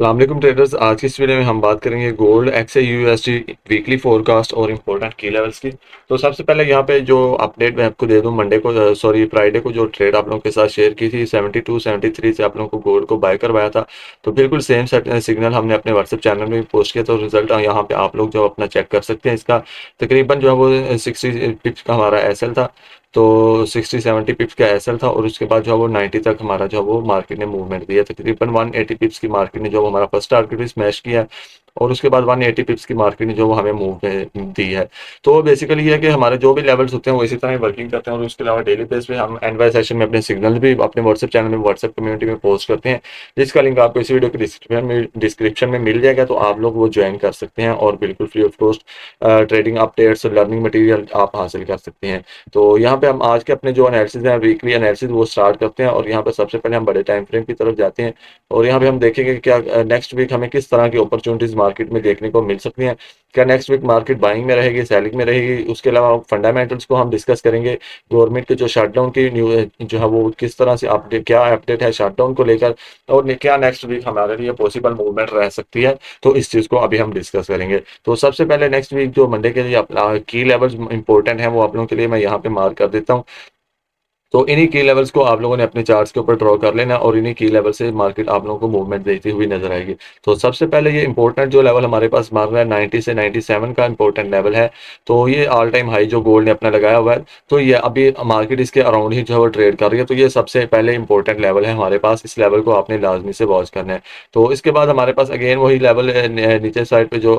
अस्सलामुअलैकुम ट्रेडर्स। आज की इस वीडियो में हम बात करेंगे गोल्ड XAUSD वीकली फोरकास्ट और इंपॉर्टेंट की लेवल्स की। तो सबसे पहले यहाँ पे जो अपडेट मैं आपको दे दूं, मंडे को फ्राइडे को जो ट्रेड आप लोगों के साथ शेयर की थी 72 73 से आप लोगों को गोल्ड को बाय करवाया था। तो बिल्कुल सेम सिग्नल हमने अपने व्हाट्सएप चैनल में भी पोस्ट किया। तो रिजल्ट यहाँ पे आप लोग जो अपना चेक कर सकते हैं। इसका तकरीबन जो है वो 60 पिप्स का हमारा एसएल था। तो 60-70 पिप्स का एसएल था और उसके बाद जो है वो 90 तक हमारा जो है वो मार्केट ने मूवमेंट दिया। तकरीबन 180 पिप्स की मार्केट ने जो हमारा फर्स्ट टारगेट भी स्मैश किया और उसके बाद 180 पिप्स की मार्केट ने जो वो हमें मूव दी है। तो बेसिकली ये है कि हमारे जो भी लेवल्स होते हैं वो इसी तरह वर्किंग करते हैं और उसके अलावा डेली बेस पे हम एंड बाय सेशन में अपने सिग्नल भी अपने व्हाट्सएप चैनल में व्हाट्सएप कम्युनिटी में पोस्ट करते हैं, जिसका लिंक आपको इस वीडियो के डिस्क्रिप्शन में मिल जाएगा। तो आप लोग वो ज्वाइन कर सकते हैं और बिल्कुल free of cost trading updates learning material आप हासिल कर सकते हैं। तो यहाँ पे हम आज के अपने जो एनालिसिस है वीकली एनालिसिस वो स्टार्ट करते हैं और यहाँ पे सबसे पहले हम बड़े टाइम फ्रेम की तरफ जाते हैं और यहाँ पे हम देखेंगे कि क्या नेक्स्ट वीक हमें किस तरह की अपॉर्चुनिटीज मार्केट में देखने को मिल सकती हैं। क्या नेक्स्ट वीक मार्केट बाइंग में रहेगी, सेलिंग में रहेगी। उसके अलावा फंडामेंटल्स को हम डिस्कस करेंगे। गवर्नमेंट के जो शटडाउन की न्यू जो है वो किस तरह से अपडेट, क्या अपडेट है शटडाउन को लेकर और क्या नेक्स्ट वीक हमारे लिए पॉसिबल मूवमेंट रह सकती है। तो इस चीज को अभी हम डिस्कस करेंगे। तो सबसे पहले नेक्स्ट वीक जो मंडे के लिए अपना की लेवल्स इंपॉर्टेंट है वो आप लोगों के लिए मैं यहाँ पे मार्क कर देता हूँ। तो इन्हीं की लेवल्स को आप लोगों ने अपने चार्ट्स के ऊपर ड्रॉ कर लेना और इन्हीं की लेवल से मार्केट आप लोगों को मूवमेंट देती हुई नजर आएगी। तो सबसे पहले ये इंपॉर्टेंट जो लेवल हमारे पास मार रहा है 90 से 97 का इंपॉर्टेंट लेवल है। तो ये ऑल टाइम हाई जो गोल्ड ने अपना लगाया हुआ है, तो ये अभी मार्केट इसके अराउंड ही जो है वो ट्रेड कर रही है। तो ये सबसे पहले इंपॉर्टेंट लेवल है हमारे पास। इस लेवल को आपने लाजमी से वॉच करना है। तो इसके बाद हमारे पास अगेन वही लेवल नीचे साइड पे जो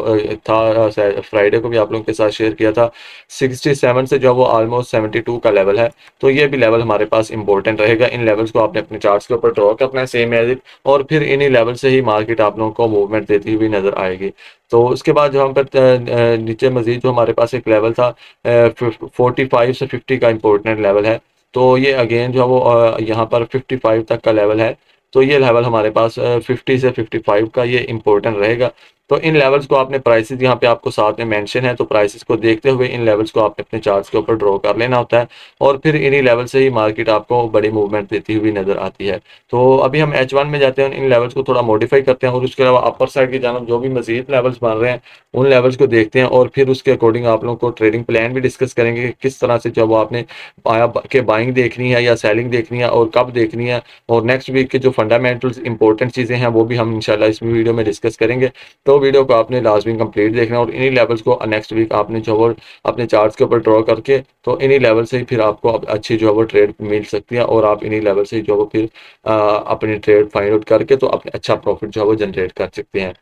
था, फ्राइडे को भी आप लोगों के साथ शेयर किया था, 67 से जो वो ऑलमोस्ट 72 का लेवल है। तो ये भी लेवल हमारे पास इंपॉर्टेंट रहेगा। इन लेवल्स को आपने अपने चार्ट्स के ऊपर ड्रॉ करना है सेम एज इट, और फिर इन्हीं लेवल से ही मार्केट आप लोगों को मूवमेंट देती हुई नजर आएगी। तो उसके बाद जो हम पर नीचे मजीद जो हमारे पास एक लेवल था 45 से 50 का इंपॉर्टेंट लेवल है। तो ये अगेन जो है वो यहाँ पर 55 तक का लेवल है। तो ये लेवल हमारे पास 50 से 55 का ये इंपॉर्टेंट रहेगा। तो इन लेवल्स को आपने प्राइसेस यहाँ पे आपको साथ में मेंशन है, तो प्राइसेस को देखते हुए इन लेवल्स को आपने अपने चार्ट्स के ऊपर ड्रॉ कर लेना होता है और फिर इन्हीं लेवल से ही मार्केट आपको बड़ी मूवमेंट देती हुई नजर आती है। तो अभी हम H1 में जाते हैं, इन लेवल्स को थोड़ा मॉडिफाई करते हैं और उसके अलावा अपर साइड की जानब जो भी मजीद लेवल्स बन रहे हैं उन लेवल्स को देखते हैं और फिर उसके अकॉर्डिंग आप लोगों को ट्रेडिंग प्लान भी डिस्कस करेंगे कि किस तरह से जब वो आपने आया के बाइंग देखनी है या सेलिंग देखनी है और कब देखनी है। और नेक्स्ट वीक के जो फंडामेंटल्स इंपॉर्टेंट चीज़ें हैं वो भी हम इंशाल्लाह इस वीडियो में डिस्कस करेंगे। तो वीडियो को आपने लाजमी कंप्लीट देखना और इन्हीं लेवल्स को नेक्स्ट वीक आपने जो वो अपने चार्ट्स के ऊपर ड्रॉ करके, तो इन्हीं लेवल से ही फिर आपको अच्छी जो है वो ट्रेड मिल सकती है और आप इन्हीं लेवल से जो वो फिर अपनी ट्रेड फाइंड आउट करके तो अपने अच्छा प्रॉफिट जो है वो जनरेट कर सकते हैं।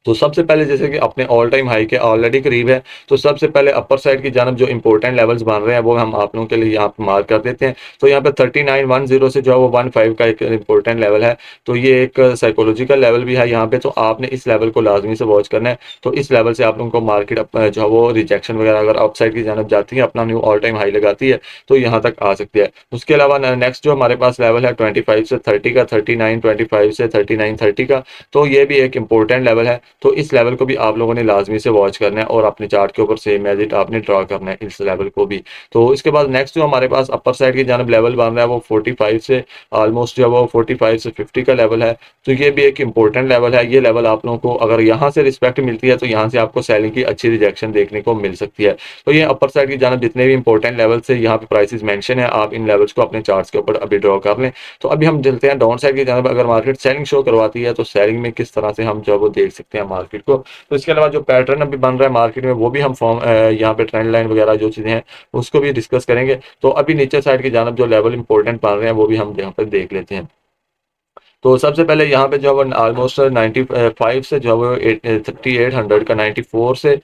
तो सबसे पहले जैसे कि अपने ऑल टाइम हाई के ऑलरेडी करीब है, तो सबसे पहले अपर साइड की जानब जो इंपॉर्टेंट लेवल्स बन रहे हैं वो हम आप लोगों के लिए यहाँ पे मार्क कर देते हैं। तो यहाँ पे 3910 से जो है वो 15 का एक इंपॉर्टेंट लेवल है। तो ये एक साइकोलॉजिकल लेवल भी है यहाँ पे, तो आपने इस लेवल को लाजमी से वॉच करना है। तो इस लेवल से आप लोगों को मार्केट जो है वो रिजेक्शन वगैरह अगर अपसाइड की जानब जाती है, अपना न्यू ऑल टाइम हाई लगाती है, तो यहाँ तक आ सकती है। उसके अलावा नेक्स्ट जो हमारे पास लेवल है 25 से 30 का, 3925 से 3930 का, तो ये भी एक इंपॉर्टेंट लेवल है। तो इस लेवल को भी आप लोगों ने लाजमी से वॉच करना है और अपने चार्ट के ऊपर सेम एज इट आपने ड्रॉ करना है इस लेवल को भी। तो इसके बाद नेक्स्ट जो हमारे पास अपर साइड की जानब लेवल बन रहा है वो 45 से ऑलमोस्ट जो वो 45 से 50 का लेवल है। तो ये भी एक इंपॉर्टेंट लेवल है। ये लेवल आप लोगों को अगर यहाँ से रिस्पेक्ट मिलती है तो यहाँ से आपको सेलिंग की अच्छी रिजेक्शन देखने को मिल सकती है। तो ये अपर साइड की जानब जितने भी इंपॉर्टेंट लेवल से यहाँ पे प्राइसेस मेंशन है, आप इन लेवल्स को अपने चार्ट्स के ऊपर अभी ड्रॉ कर लें। तो अभी हम चलते हैं डाउन साइड की जानब। अगर मार्केट सेलिंग शो करवाती है तो सेलिंग में किस तरह से हम जो वो देख सकते हैं मार्केट को। तो इसके अलावा जो पैटर्न अभी बन रहा है मार्केट में वो भी हम फॉर्म यहाँ पे ट्रेंड लाइन वगैरह जो चीज़ें हैं उसको भी डिस्कस करेंगे। तो अभी नीचे साइड की जानब जो लेवल इंपॉर्टेंट बन रहे हैं वो भी हम यहाँ पर देख लेते हैं। तो सबसे पहले यहाँ पे जो है वो ऑलमोस्ट 95 से जो है वो 3800 का, 94 से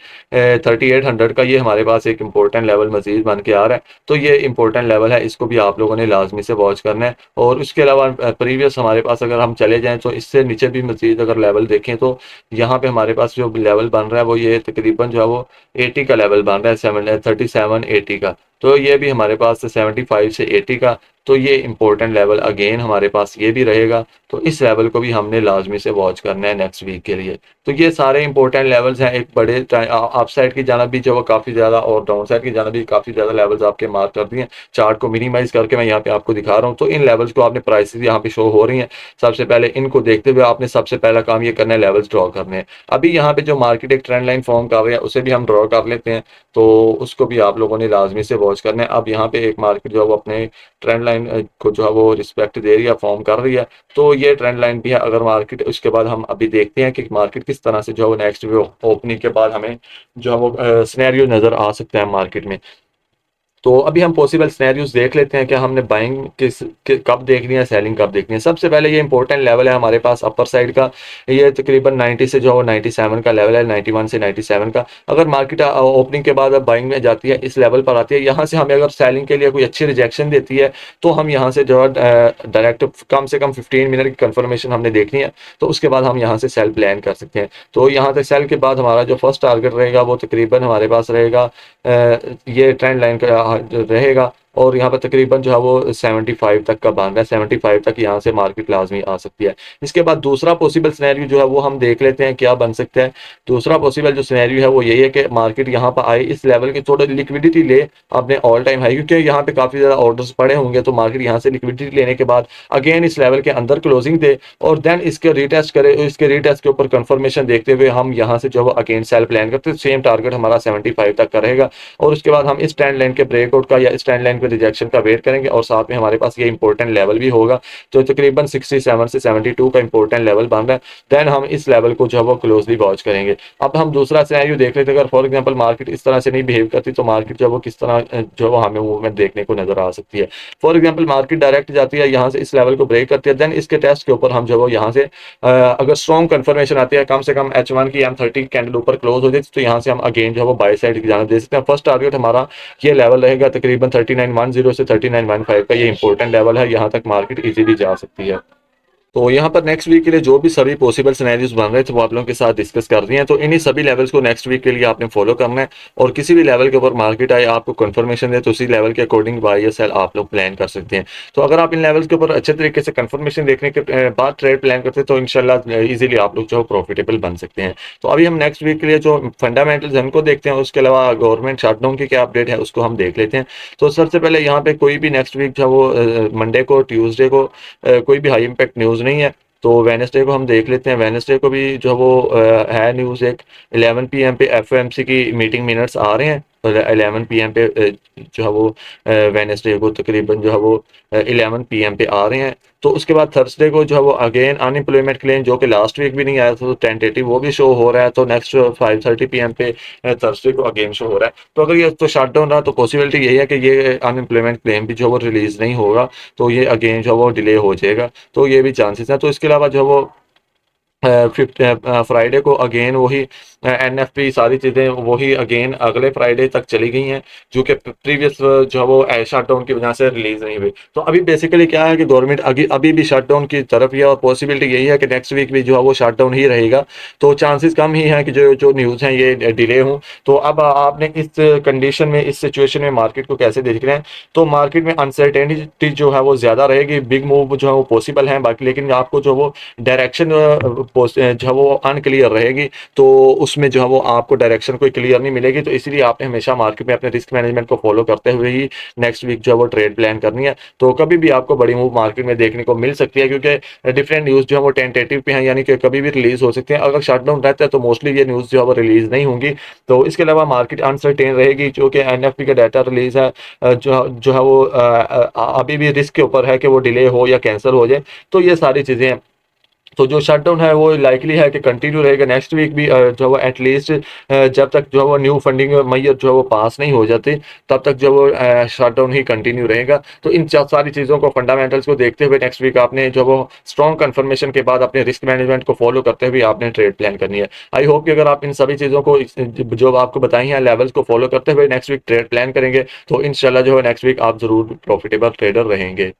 3800 का ये हमारे पास एक इंपॉर्टेंट लेवल मजीद बन के आ रहा है। तो ये इंपॉर्टेंट लेवल है, इसको भी आप लोगों ने लाजमी से वॉच करना है। और उसके अलावा प्रीवियस हमारे पास अगर हम चले जाएं तो इससे नीचे भी मजीद अगर लेवल देखें तो यहाँ पे हमारे पास जो लेवल बन रहा है वो ये तकरीबन जो है वो 80 का लेवल बन रहा है, 3780 का। तो ये भी हमारे पास 75 से 80 का, तो ये इंपॉर्टेंट लेवल अगेन हमारे पास ये भी रहेगा। तो इस लेवल को भी हमने लाजमी से वॉच करना है नेक्स्ट वीक के लिए। तो ये सारे इंपॉर्टेंट लेवल्स हैं। एक बड़े अप साइड की जानब भी जो वो काफ़ी ज़्यादा और डाउन साइड की जानब भी काफ़ी ज़्यादा लेवल्स आपके मार्क कर दिए हैं। चार्ट को मिनिमाइज करके मैं यहाँ पे आपको दिखा रहा हूँ। तो इन लेवल्स को आपने प्राइसेस यहाँ पे शो हो रही हैं। सबसे पहले इनको देखते हुए आपने सबसे पहला काम ये करना है, लेवल्स ड्रॉ करने हैं। अभी यहाँ पे जो मार्केट एक ट्रेंड लाइन फॉर्म कर रही है उसे भी हम ड्रॉ कर लेते हैं। तो उसको भी आप लोगों ने लाजमी से वॉच करना है। अब यहाँ पे एक मार्केट जो है वो अपने ट्रेंड लाइन को जो है वो रिस्पेक्ट दे रही है, फॉर्म कर रही है। तो ये ट्रेंड लाइन भी है। अगर मार्केट उसके बाद हम अभी देखते हैं कि मार्केट किस तरह से जो है वो नेक्स्ट ओपनिंग के बाद हमें जो है वो सिनेरियो नज़र आ सकता है मार्केट में। तो अभी हम पॉसिबल सिनेरियोज देख लेते हैं कि हमने बाइंग कब देखनी है, सेलिंग कब देखनी है। सबसे पहले ये इंपॉर्टेंट लेवल है हमारे पास अपर साइड का, ये तकरीबन 90 से जो है 97 का लेवल है, 91 से 97 का। अगर मार्केट ओपनिंग के बाद अब बाइंग में जाती है, इस लेवल पर आती है, यहाँ से हमें अगर सेलिंग के लिए कोई अच्छी रिजेक्शन देती है तो हम यहाँ से जो है डायरेक्ट कम से कम 15 मिनट की कंफर्मेशन हमने देखनी है। तो उसके बाद हम यहाँ से सेल प्लान कर सकते हैं। तो यहाँ तक सेल के बाद हमारा जो फर्स्ट टारगेट रहेगा वो तकरीबन हमारे पास रहेगा ये ट्रेंड लाइन का रहेगा। और यहाँ पर तकरीबन जो है वो 75 तक का बांध है, 75 तक यहाँ से मार्केट लाजमी आ सकती है। इसके बाद दूसरा पॉसिबल सिनेरियो जो है वो हम देख लेते हैं क्या बन सकता है। दूसरा पॉसिबल जो सिनेरियो है वो यही है कि मार्केट यहाँ पर आए, इस लेवल की थोड़ा लिक्विडिटी ले अपने ऑल टाइम हाई, क्योंकि यहाँ पे काफ़ी ज़्यादा ऑर्डर्स पड़े होंगे। तो मार्केट यहाँ से लिक्विडिटी लेने के बाद अगेन इस लेवल के अंदर क्लोजिंग दे और देन इसके रीटेस्ट करे, इसके रीटेस्ट के ऊपर कंफर्मेशन देखते हुए हम यहाँ से जो है अगेन सेल प्लान करते हैं। सेम टारगेट हमारा 75 तक का रहेगा और उसके बाद हम इस ट्रेंड लाइन के ब्रेकआउट का या इस ट्रेंड लाइन के रिजेक्शन का वेट करेंगे और साथ में हमारे पास ये इंपॉर्टेंट लेवल भी होगा जो तकरीबन 67 से 72 का इंपॉर्टेंट लेवल बन रहा है। देन हम इस लेवल को जो है वो क्लोजली वॉच करेंगे। अब हम दूसरा सिनेरियो देख लेते हैं, अगर फॉर एग्जांपल मार्केट इस तरह से नहीं बिहेव करती तो मार्केट जो है वो किस तरह जो है हमें मूवमेंट देखने को नजर आ सकती है। फॉर एग्जाम्पल मार्केट डायरेक्ट जाती है यहाँ से इस लेवल को ब्रेक करती है, देन इसके टेस्ट के ऊपर हम जो है यहाँ से अगर स्ट्रॉन्ग कंफर्मेशन आती है, कम से कम H1 की M30 कैंडल ऊपर क्लोज हो जाती है, तो यहाँ से हम अगेन जो है वो बाय साइड की जाना दे सकते हैं। फर्स्ट टारगेट हमारा ये लेवल रहेगा तकरीबन 3910 से 3915 का, ये इंपॉर्टेंट लेवल है, यहाँ तक मार्केट इजीली जा सकती है। तो यहाँ पर नेक्स्ट वीक के लिए जो भी सभी पॉसिबल सिनेरियोज बन रहे थे वो आप लोगों के साथ डिस्कस कर दिए हैं। तो इन्हीं सभी लेवल्स को नेक्स्ट वीक के लिए आपने फॉलो करना है और किसी भी लेवल के ऊपर मार्केट आए आपको कंफर्मेशन दे तो उसी लेवल के अकॉर्डिंग बाय या सेल आप लोग प्लान कर सकते हैं। तो अगर आप इन लेवल्स के ऊपर अच्छे तरीके से कंफर्मेशन देखने के बाद ट्रेड प्लान करते हैं तो इंशाल्लाह इजीली आप लोग जो प्रॉफिटेबल बन सकते हैं। तो अभी हम नेक्स्ट वीक के लिए जो फंडामेंटल्स हैं उनको देखते हैं, उसके अलावा गवर्नमेंट शटडाउन की क्या अपडेट है उसको हम देख लेते हैं। तो सबसे पहले यहाँ पे कोई भी नेक्स्ट वीक जो वो मंडे को ट्यूसडे को कोई भी हाई इम्पैक्ट न्यूज़ नहीं है। तो वेडनेसडे को हम देख लेते हैं। वेडनेसडे को भी जो वो है न्यूज़ एक 11 PM पे FOMC की मीटिंग मिनट्स आ रहे हैं। 11 PM पे जो है वो वेडनेसडे को तकरीबन जो है वो 11 PM पे आ रहे हैं। तो उसके बाद थर्सडे को जो है वो अगेन अनएम्प्लॉयमेंट क्लेम जो कि लास्ट वीक भी नहीं आया था तो टेंटेटिव वो भी शो हो रहा है। तो नेक्स्ट 5:30 PM पे थर्सडे को अगेन शो हो रहा है। तो अगर ये तो शट डाउन रहा तो पॉसिबिलिटी यही है कि ये अनएम्प्लॉयमेंट क्लेम भी जो वो रिलीज नहीं होगा, तो ये अगेन जो है वो डिले हो जाएगा। तो ये भी चांसेस हैं। तो इसके अलावा जो वो फिफ्थ फ्राइडे को अगेन वही NFP सारी चीज़ें वही अगेन अगले फ्राइडे तक चली गई हैं जो कि प्रीवियस जो है वो शटडाउन की वजह से रिलीज नहीं हुई। तो अभी बेसिकली क्या है कि गवर्नमेंट अभी भी शटडाउन की तरफ ही है और पॉसिबिलिटी यही है कि नेक्स्ट वीक भी जो है वो शटडाउन ही रहेगा। तो चांसेस कम ही हैं कि जो जो न्यूज़ हैं ये डिले हों। तो अब आपने इस कंडीशन में, इस सिचुएशन में मार्केट को कैसे देख रहे हैं? तो मार्केट में अनसर्टेनिटी जो है वो ज़्यादा रहेगी, बिग मूव जो है वो पॉसिबल है बाकी, लेकिन आपको जो वो डायरेक्शन जो है वो अनक्लियर रहेगी। तो उसमें जो है वो आपको डायरेक्शन कोई क्लियर नहीं मिलेगी। तो इसलिए आपने हमेशा मार्केट में अपने रिस्क मैनेजमेंट को फॉलो करते हुए ही नेक्स्ट वीक जो है वो ट्रेड प्लान करनी है। तो कभी भी आपको बड़ी मूव मार्केट में देखने को मिल सकती है क्योंकि डिफरेंट न्यूज़ जो है वो टेंटेटिव पे हैं, यानी कि कभी भी रिलीज हो सकते हैं। अगर शटडाउन रहता है तो मोस्टली ये न्यूज़ जो है वो रिलीज नहीं होंगी। तो इसके अलावा मार्केट अनसर्टेन रहेगी, जो कि NFP का डाटा रिलीज है जो है वो अभी भी रिस्क के ऊपर है कि वो डिले हो या कैंसिल हो जाए। तो ये सारी चीज़ें हैं। तो जो शटडाउन है वो लाइकली है कि कंटिन्यू रहेगा नेक्स्ट वीक भी, जो वो एटलीस्ट जब तक जो वो न्यू फंडिंग मैयर जो है वो पास नहीं हो जाती तब तक जो वो शटडाउन ही कंटिन्यू रहेगा। तो इन सारी चीज़ों को, फंडामेंटल्स को देखते हुए नेक्स्ट वीक आपने जो वो स्ट्रॉन्ग कंफर्मेशन के बाद अपने रिस्क मैनेजमेंट को फॉलो करते हुए आपने ट्रेड प्लान करनी है। आई होप कि अगर आप इन सभी चीज़ों को जो आपको बताई हैं लेवल्स को फॉलो करते हुए नेक्स्ट वीक ट्रेड प्लान करेंगे तो इंशाल्लाह जो है नेक्स्ट वीक आप जरूर प्रॉफिटेबल ट्रेडर रहेंगे।